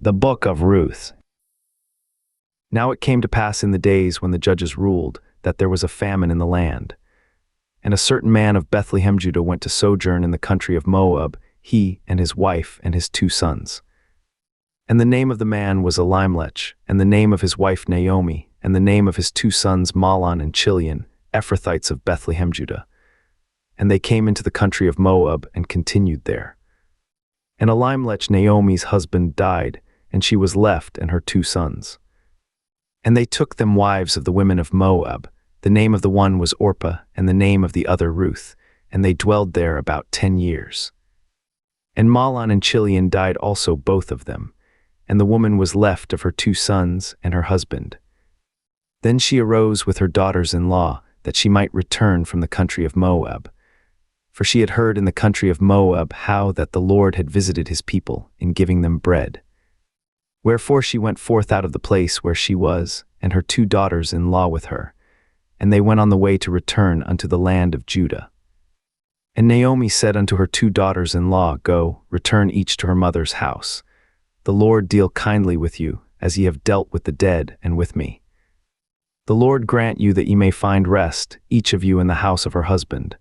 The Book of Ruth. Now it came to pass in the days when the judges ruled, that there was a famine in the land. And a certain man of Bethlehem, Judah, went to sojourn in the country of Moab, he and his wife and his 2 sons. And the name of the man was Elimelech, and the name of his wife Naomi, and the name of his 2 sons Mahlon and Chilion, Ephrathites of Bethlehem, Judah. And they came into the country of Moab and continued there. And Elimelech, Naomi's husband, died, and she was left and her 2 sons. And they took them wives of the women of Moab. The name of the one was Orpah, and the name of the other Ruth, and they dwelled there about 10 years. And Mahlon and Chilion died also, both of them, and the woman was left of her 2 sons and her husband. Then she arose with her daughters-in-law, that she might return from the country of Moab. For she had heard in the country of Moab how that the Lord had visited his people in giving them bread. Wherefore she went forth out of the place where she was, and her 2 daughters-in-law with her, and they went on the way to return unto the land of Judah. And Naomi said unto her 2 daughters-in-law, Go, return each to her mother's house. The Lord deal kindly with you, as ye have dealt with the dead and with me. The Lord grant you that ye may find rest, each of you in the house of her husband.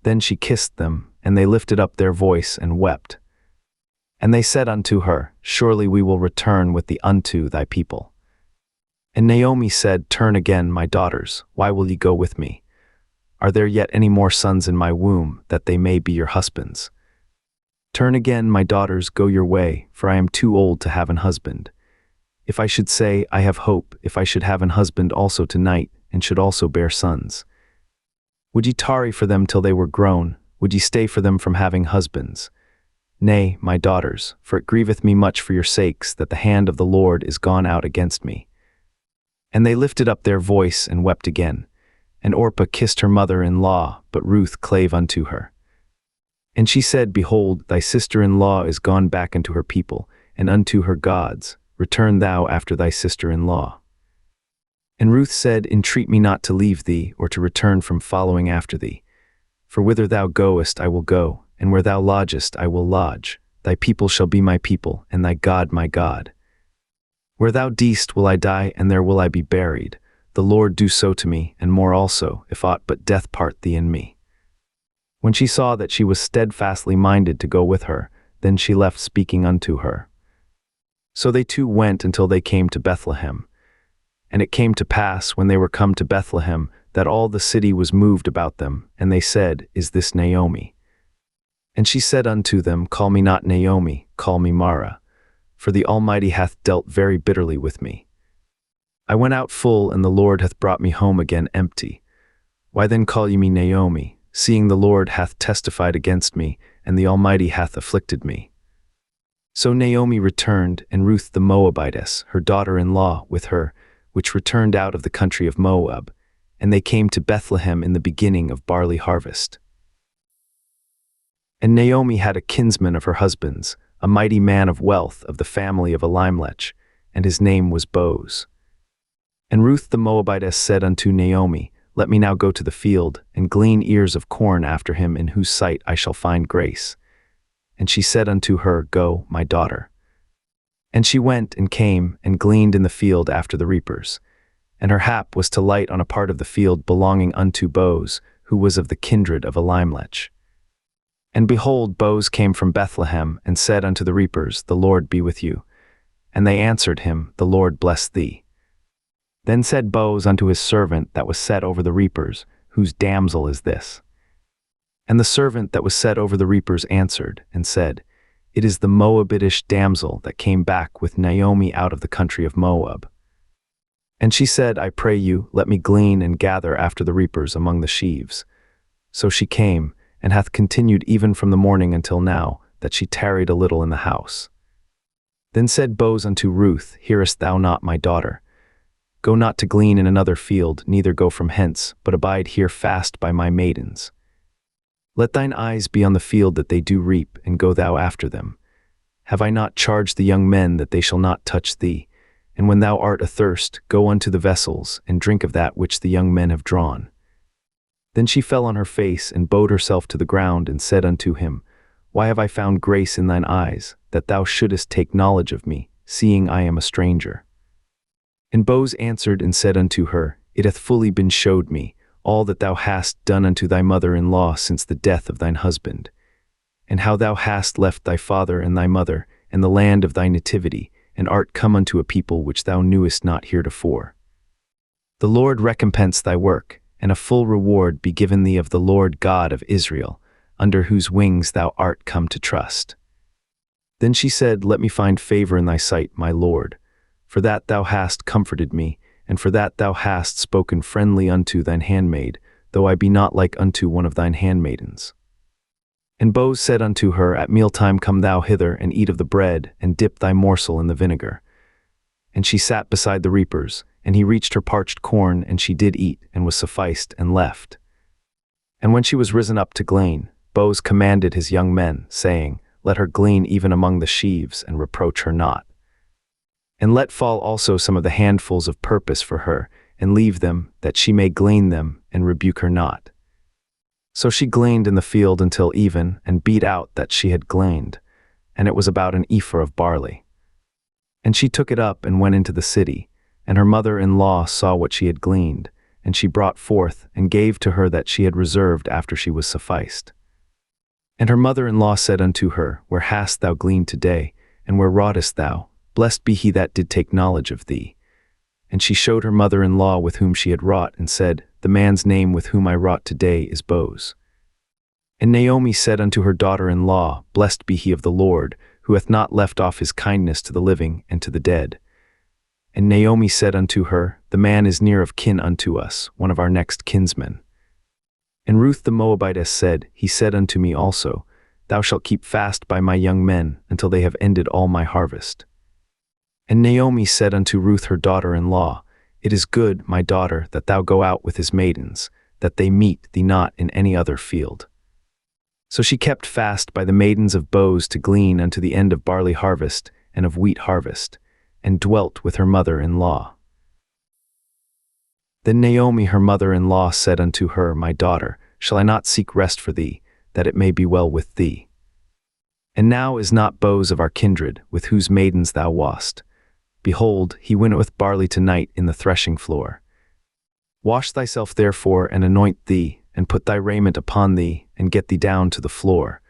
Then she kissed them, and they lifted up their voice and wept. And they said unto her, Surely we will return with thee unto thy people. And Naomi said, Turn again, my daughters, why will ye go with me? Are there yet any more sons in my womb, that they may be your husbands? Turn again, my daughters, go your way, for I am too old to have an husband. If I should say, I have hope, if I should have an husband also tonight, and should also bear sons. Would ye tarry for them till they were grown? Would ye stay for them from having husbands? Nay, my daughters, for it grieveth me much for your sakes that the hand of the Lord is gone out against me. And they lifted up their voice and wept again. And Orpah kissed her mother-in-law, but Ruth clave unto her. And she said, Behold, thy sister-in-law is gone back unto her people, and unto her gods. Return thou after thy sister-in-law. And Ruth said, Entreat me not to leave thee, or to return from following after thee. For whither thou goest I will go, and where thou lodgest I will lodge. Thy people shall be my people, and thy God my God. Where thou deest will I die, and there will I be buried. The Lord do so to me, and more also, if aught but death part thee and me. When she saw that she was steadfastly minded to go with her, then she left speaking unto her. So they 2 went until they came to Bethlehem. And it came to pass, when they were come to Bethlehem, that all the city was moved about them, and they said, Is this Naomi? And she said unto them, Call me not Naomi, call me Mara, for the Almighty hath dealt very bitterly with me. I went out full, and the Lord hath brought me home again empty. Why then call ye me Naomi, seeing the Lord hath testified against me, and the Almighty hath afflicted me? So Naomi returned, and Ruth the Moabitess, her daughter-in-law, with her, which returned out of the country of Moab, and they came to Bethlehem in the beginning of barley harvest. And Naomi had a kinsman of her husband's, a mighty man of wealth of the family of Elimelech, and his name was Boaz. And Ruth the Moabitess said unto Naomi, Let me now go to the field, and glean ears of corn after him in whose sight I shall find grace. And she said unto her, Go, my daughter. And she went and came, and gleaned in the field after the reapers. And her hap was to light on a part of the field belonging unto Boaz, who was of the kindred of Elimelech. And behold, Boaz came from Bethlehem, and said unto the reapers, The Lord be with you. And they answered him, The Lord bless thee. Then said Boaz unto his servant that was set over the reapers, Whose damsel is this? And the servant that was set over the reapers answered, and said, It is the Moabitish damsel that came back with Naomi out of the country of Moab. And she said, I pray you, let me glean and gather after the reapers among the sheaves. So she came, and hath continued even from the morning until now, that she tarried a little in the house. Then said Boaz unto Ruth, Hearest thou not, my daughter? Go not to glean in another field, neither go from hence, but abide here fast by my maidens. Let thine eyes be on the field that they do reap, and go thou after them. Have I not charged the young men that they shall not touch thee? And when thou art athirst, go unto the vessels, and drink of that which the young men have drawn. Then she fell on her face, and bowed herself to the ground, and said unto him, Why have I found grace in thine eyes, that thou shouldest take knowledge of me, seeing I am a stranger? And Boaz answered and said unto her, It hath fully been showed me, all that thou hast done unto thy mother-in-law since the death of thine husband, and how thou hast left thy father and thy mother, and the land of thy nativity, and art come unto a people which thou knewest not heretofore. The Lord recompense thy work, and a full reward be given thee of the Lord God of Israel, under whose wings thou art come to trust. Then she said, Let me find favor in thy sight, my Lord, for that thou hast comforted me, and for that thou hast spoken friendly unto thine handmaid, though I be not like unto one of thine handmaidens. And Boaz said unto her, At mealtime come thou hither, and eat of the bread, and dip thy morsel in the vinegar. And she sat beside the reapers, and he reached her parched corn, and she did eat, and was sufficed, and left. And when she was risen up to glean, Boaz commanded his young men, saying, Let her glean even among the sheaves, and reproach her not. And let fall also some of the handfuls of purpose for her, and leave them, that she may glean them, and rebuke her not. So she gleaned in the field until even, and beat out that she had gleaned, and it was about an ephah of barley. And she took it up and went into the city, and her mother-in-law saw what she had gleaned, and she brought forth, and gave to her that she had reserved after she was sufficed. And her mother-in-law said unto her, Where hast thou gleaned today, and where wroughtest thou? Blessed be he that did take knowledge of thee. And she showed her mother-in-law with whom she had wrought, and said, The man's name with whom I wrought today is Boaz. And Naomi said unto her daughter-in-law, Blessed be he of the Lord, who hath not left off his kindness to the living and to the dead. And Naomi said unto her, The man is near of kin unto us, one of our next kinsmen. And Ruth the Moabitess said, He said unto me also, Thou shalt keep fast by my young men, until they have ended all my harvest. And Naomi said unto Ruth her daughter-in-law, It is good, my daughter, that thou go out with his maidens, that they meet thee not in any other field. So she kept fast by the maidens of Boaz to glean unto the end of barley harvest and of wheat harvest, and dwelt with her mother-in-law. Then Naomi her mother-in-law said unto her, My daughter, shall I not seek rest for thee, that it may be well with thee? And now is not Boaz of our kindred, with whose maidens thou wast? Behold, he winnoweth barley tonight in the threshing floor. Wash thyself therefore, and anoint thee, and put thy raiment upon thee, and get thee down to the floor.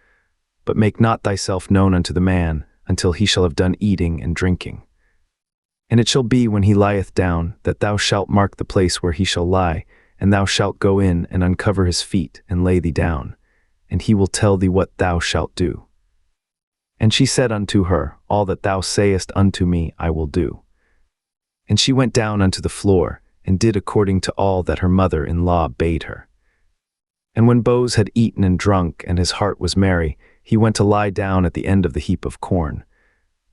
But make not thyself known unto the man, until he shall have done eating and drinking. And it shall be when he lieth down, that thou shalt mark the place where he shall lie, and thou shalt go in and uncover his feet, and lay thee down, and he will tell thee what thou shalt do. And she said unto her, All that thou sayest unto me I will do. And she went down unto the floor, and did according to all that her mother-in-law bade her. And when Boaz had eaten and drunk, and his heart was merry, he went to lie down at the end of the heap of corn.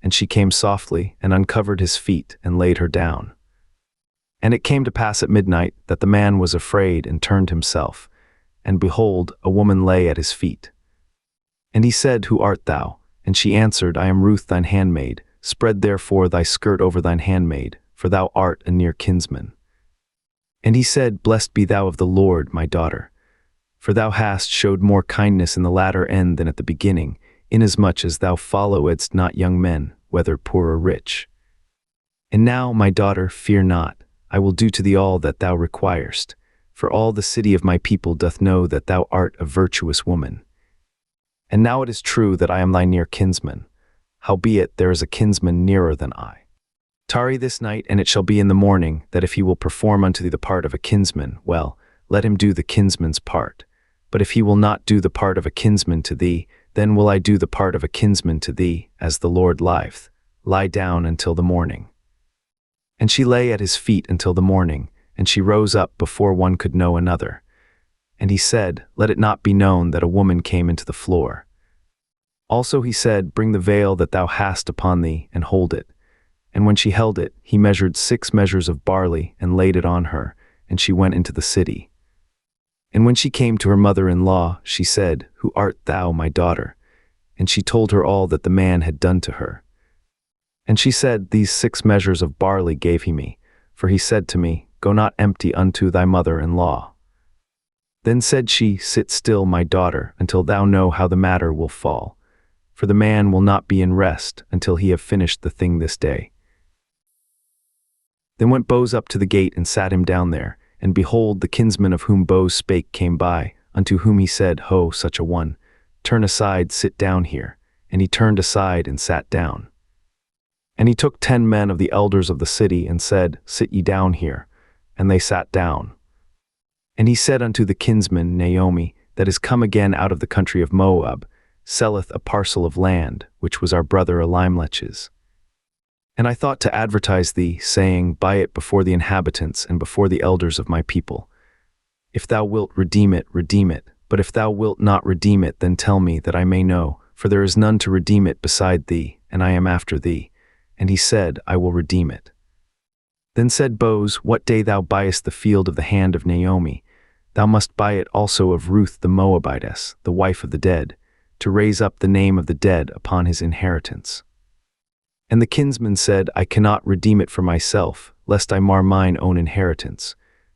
And she came softly, and uncovered his feet, and laid her down. And it came to pass at midnight, that the man was afraid, and turned himself. And behold, a woman lay at his feet. And he said, Who art thou? And she answered, I am Ruth thine handmaid. Spread therefore thy skirt over thine handmaid, for thou art a near kinsman. And he said, Blessed be thou of the Lord, my daughter. For thou hast showed more kindness in the latter end than at the beginning, inasmuch as thou followedst not young men, whether poor or rich. And now, my daughter, fear not. I will do to thee all that thou requirest, for all the city of my people doth know that thou art a virtuous woman. And now it is true that I am thy near kinsman. Howbeit there is a kinsman nearer than I. Tarry this night, and it shall be in the morning, that if he will perform unto thee the part of a kinsman, well, let him do the kinsman's part. But if he will not do the part of a kinsman to thee, then will I do the part of a kinsman to thee, as the Lord liveth. Lie down until the morning. And she lay at his feet until the morning, and she rose up before one could know another. And he said, Let it not be known that a woman came into the floor. Also he said, Bring the veil that thou hast upon thee, and hold it. And when she held it, he measured 6 measures of barley, and laid it on her, and she went into the city. And when she came to her mother-in-law, she said, Who art thou, my daughter? And she told her all that the man had done to her. And she said, These 6 measures of barley gave he me, for he said to me, Go not empty unto thy mother-in-law. Then said she, Sit still, my daughter, until thou know how the matter will fall. for the man will not be in rest until he have finished the thing this day. Then went Boaz up to the gate and sat him down there, and behold, the kinsman of whom Boaz spake came by, unto whom he said, Ho, such a one, turn aside, sit down here. And he turned aside and sat down. And he took 10 men of the elders of the city, and said, Sit ye down here. And they sat down. And he said unto the kinsman, Naomi, that is come again out of the country of Moab, selleth a parcel of land, which was our brother Elimelech's. And I thought to advertise thee, saying, Buy it before the inhabitants and before the elders of my people. If thou wilt redeem it, redeem it. But if thou wilt not redeem it, then tell me, that I may know, for there is none to redeem it beside thee, and I am after thee. And he said, I will redeem it. Then said Boaz, What day thou buyest the field of the hand of Naomi, thou must buy it also of Ruth the Moabitess, the wife of the dead, to raise up the name of the dead upon his inheritance. And the kinsman said, I cannot redeem it for myself, lest I mar mine own inheritance.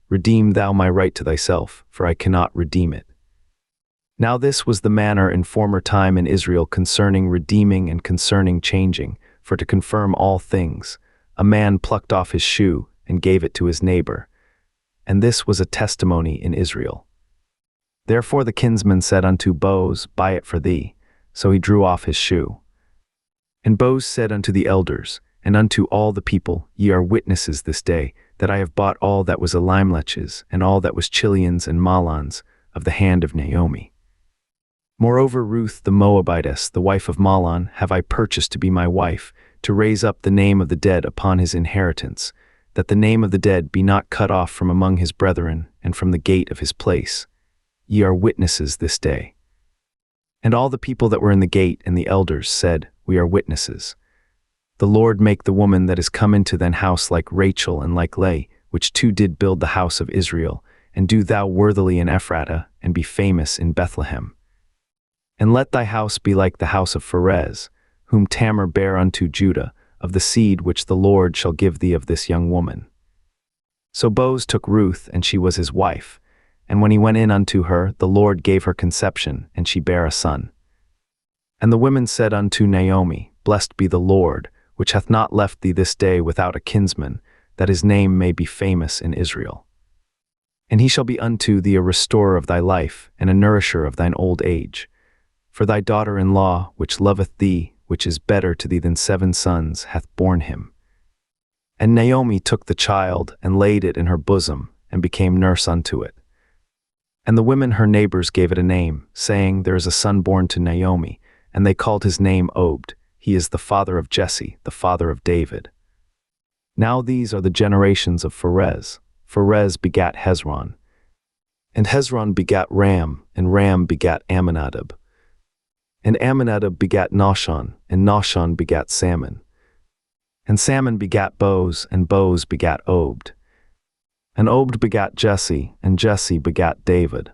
Redeem thou my right to thyself, for I cannot redeem it. Now this was the manner in former time in Israel concerning redeeming and concerning changing, for to confirm all things, a man plucked off his shoe and gave it to his neighbor. And this was a testimony in Israel. Therefore the kinsman said unto Boaz, Buy it for thee. So he drew off his shoe. And Boaz said unto the elders, and unto all the people, Ye are witnesses this day, that I have bought all that was Elimelech's, and all that was Chilion's and Mahlon's, of the hand of Naomi. Moreover Ruth the Moabitess, the wife of Mahlon, have I purchased to be my wife, to raise up the name of the dead upon his inheritance, that the name of the dead be not cut off from among his brethren, and from the gate of his place. Ye are witnesses this day. And all the people that were in the gate and the elders said, We are witnesses. The Lord make the woman that is come into thine house like Rachel and like Leah, which two did build the house of Israel, and do thou worthily in Ephratah, and be famous in Bethlehem. And let thy house be like the house of Pharez, whom Tamar bare unto Judah, of the seed which the Lord shall give thee of this young woman. So Boaz took Ruth, and she was his wife. And when he went in unto her, the Lord gave her conception, and she bare a son. And the women said unto Naomi, Blessed be the Lord, which hath not left thee this day without a kinsman, that his name may be famous in Israel. And he shall be unto thee a restorer of thy life, and a nourisher of thine old age. For thy daughter-in-law, which loveth thee, which is better to thee than 7 sons, hath borne him. And Naomi took the child, and laid it in her bosom, and became nurse unto it. And the women her neighbors gave it a name, saying, There is a son born to Naomi, and they called his name Obed. He is the father of Jesse, the father of David. Now these are the generations of Pharez. Pharez begat Hezron. And Hezron begat Ram, and Ram begat Amminadab. And Amminadab begat Nahshon, and Nahshon begat Salmon. And Salmon begat Boaz, and Boaz begat Obed. And Obed begat Jesse, and Jesse begat David.